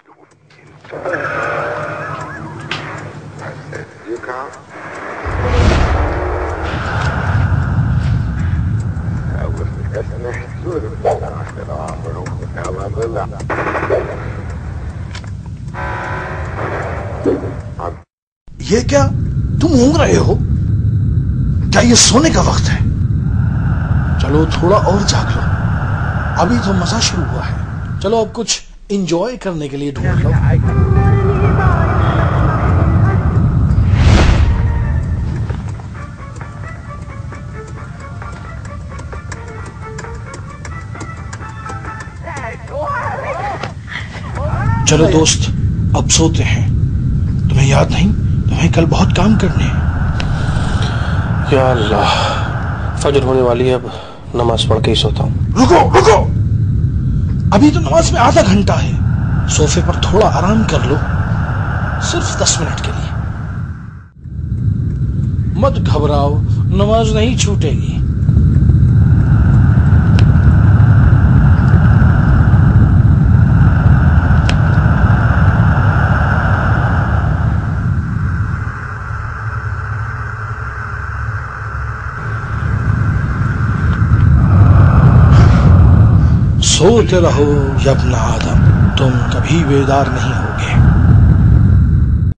You count? ये क्या तुम ऊँग रहे हो? क्या ये सोने का वक्त है? चलो थोड़ा और जाग लो, अभी तो मजा शुरू हुआ है। चलो अब कुछ एंजॉय करने के लिए ढूंढ लो। चलो दोस्त अब सोते हैं। तुम्हें याद नहीं, तुम्हें कल बहुत काम करने हैं। या अल्लाह, फजर होने वाली है, अब नमाज पढ़ के ही सोता हूँ। रुको रुको, अभी तो नमाज में आधा घंटा है। सोफे पर थोड़ा आराम कर लो, सिर्फ 10 मिनट के लिए। मत घबराओ, नमाज नहीं छूटेगी। सोते रहो या इब्न आदम, तुम कभी बेदार नहीं होगे।